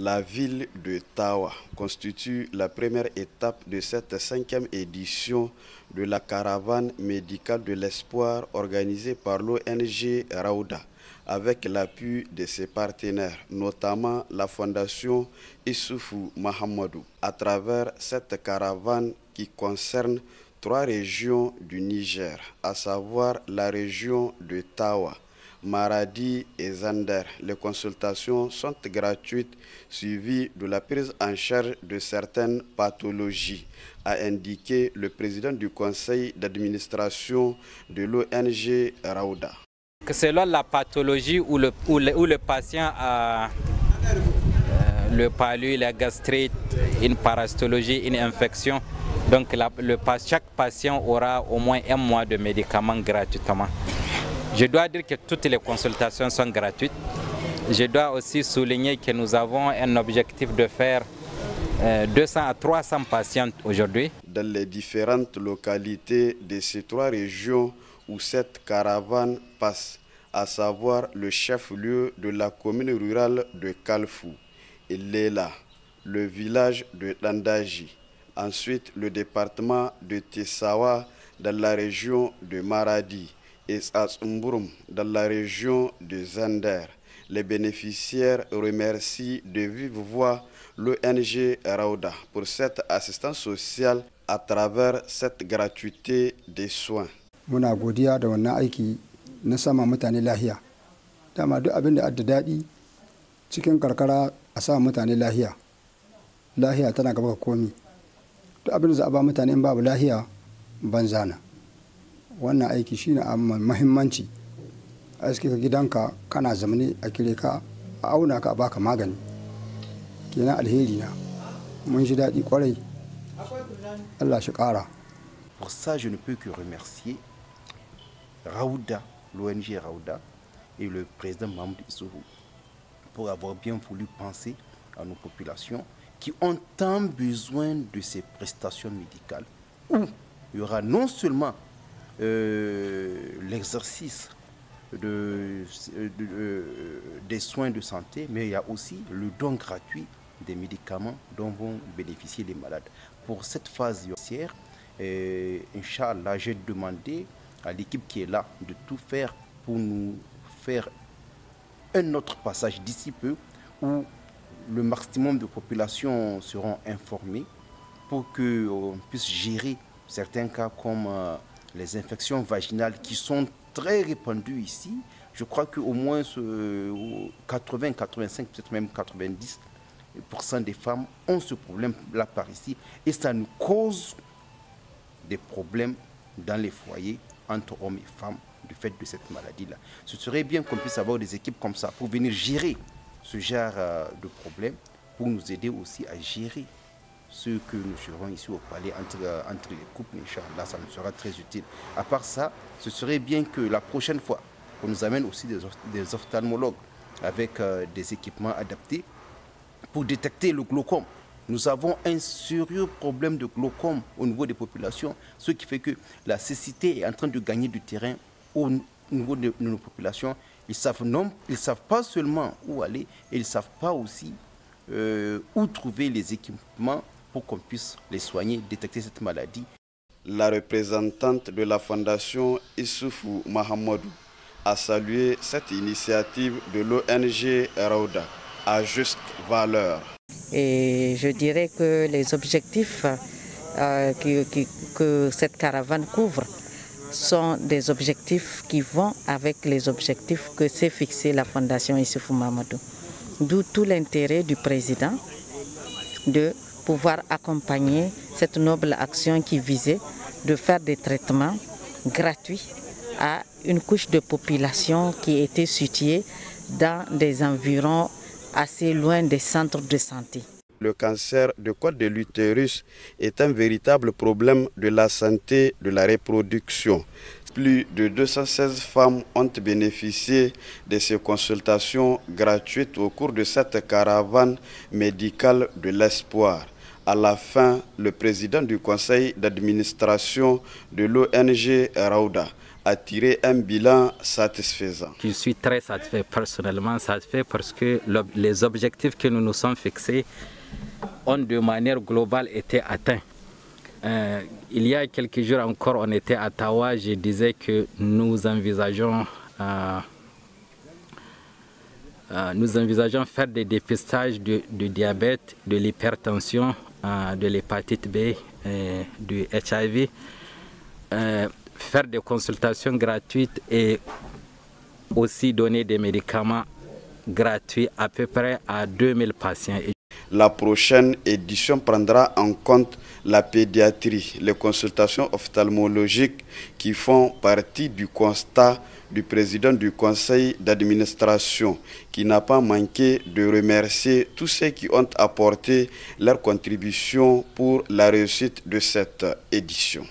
La ville de Tawa constitue la première étape de cette 5e édition de la caravane médicale de l'espoir organisée par l'ONG Raouda avec l'appui de ses partenaires, notamment la fondation Issoufou Mahamadou. À travers cette caravane qui concerne 3 régions du Niger, à savoir la région de Tawa, Maradi et Zander. Les consultations sont gratuites, suivies de la prise en charge de certaines pathologies, a indiqué le président du conseil d'administration de l'ONG Raouda. Selon la pathologie où le patient a le palu, la gastrite, une parasitologie, une infection, donc chaque patient aura au moins 1 mois de médicaments gratuitement. Je dois dire que toutes les consultations sont gratuites. Je dois aussi souligner que nous avons un objectif de faire 200 à 300 patients aujourd'hui. Dans les différentes localités de ces 3 régions où cette caravane passe, à savoir le chef-lieu de la commune rurale de Kalfou, Lela, le village de Dandaji, ensuite le département de Tessawa dans la région de Maradi, et Atsumburum dans la région de Zander. Les bénéficiaires remercient de vive voix l'ONG Raouda pour cette assistance sociale à travers cette gratuité des soins. Muna godiya da wannan aiki na sama mutane lahiya. Dama duk abin da adda daɗi cikin karkara a sa mutane lahiya. Lahiya tana gaba komi. Duk abin da za a ba mutane in babu lahiya banza na. Wannan aiki shine a muhimmanci. A iske ka gidanka kana zamani a kire ka a auna ka a baka magani. Kenan alheri na. Mun ji daɗi kwarai. Allah shi ƙara. Pour ça, je ne peux que remercier Raouda, l'ONG Raouda et le président Mahmoud Issoufou pour avoir bien voulu penser à nos populations qui ont tant besoin de ces prestations médicales où il y aura non seulement l'exercice des soins de santé, mais il y a aussi le don gratuit des médicaments dont vont bénéficier les malades. Pour cette phase initiale, Inch'Allah, j'ai demandé à l'équipe qui est là de tout faire pour nous faire un autre passage d'ici peu où le maximum de populations seront informées pour qu'on puisse gérer certains cas comme les infections vaginales qui sont très répandues ici. Je crois qu'au moins 80, 85, peut-être même 90% des femmes ont ce problème-là par ici et ça nous cause des problèmes dans les foyers entre hommes et femmes du fait de cette maladie-là. Ce serait bien qu'on puisse avoir des équipes comme ça pour venir gérer ce genre de problème, pour nous aider aussi à gérer ce que nous gérons ici au palais entre les couples. Inch'Allah, ça nous sera très utile. À part ça, ce serait bien que la prochaine fois, on nous amène aussi des ophtalmologues avec des équipements adaptés pour détecter le glaucome. Nous avons un sérieux problème de glaucome au niveau des populations, ce qui fait que la cécité est en train de gagner du terrain au niveau de nos populations. Ils ne savent pas seulement où aller, et ils ne savent pas aussi où trouver les équipements pour qu'on puisse les soigner, détecter cette maladie. La représentante de la fondation Issoufou Mahamadou a salué cette initiative de l'ONG Raouda à juste valeur. Et je dirais que les objectifs que cette caravane couvre sont des objectifs qui vont avec les objectifs que s'est fixé la Fondation Issoufou Mahamadou. D'où tout l'intérêt du président de pouvoir accompagner cette noble action qui visait de faire des traitements gratuits à une couche de population qui était située dans des environs assez loin des centres de santé. Le cancer du col de l'utérus est un véritable problème de la santé de la reproduction. Plus de 216 femmes ont bénéficié de ces consultations gratuites au cours de cette caravane médicale de l'espoir. À la fin, le président du conseil d'administration de l'ONG Raouda a tiré un bilan satisfaisant. Je suis très satisfait, personnellement satisfait, parce que les objectifs que nous nous sommes fixés ont de manière globale été atteints. Il y a quelques jours encore, on était à Tawa, je disais que nous envisageons faire des dépistages du diabète, de l'hypertension, de l'hépatite B, du HIV, faire des consultations gratuites et aussi donner des médicaments gratuits à peu près à 2000 patients. La prochaine édition prendra en compte la pédiatrie, les consultations ophtalmologiques qui font partie du constat du président du conseil d'administration, qui n'a pas manqué de remercier tous ceux qui ont apporté leur contribution pour la réussite de cette édition.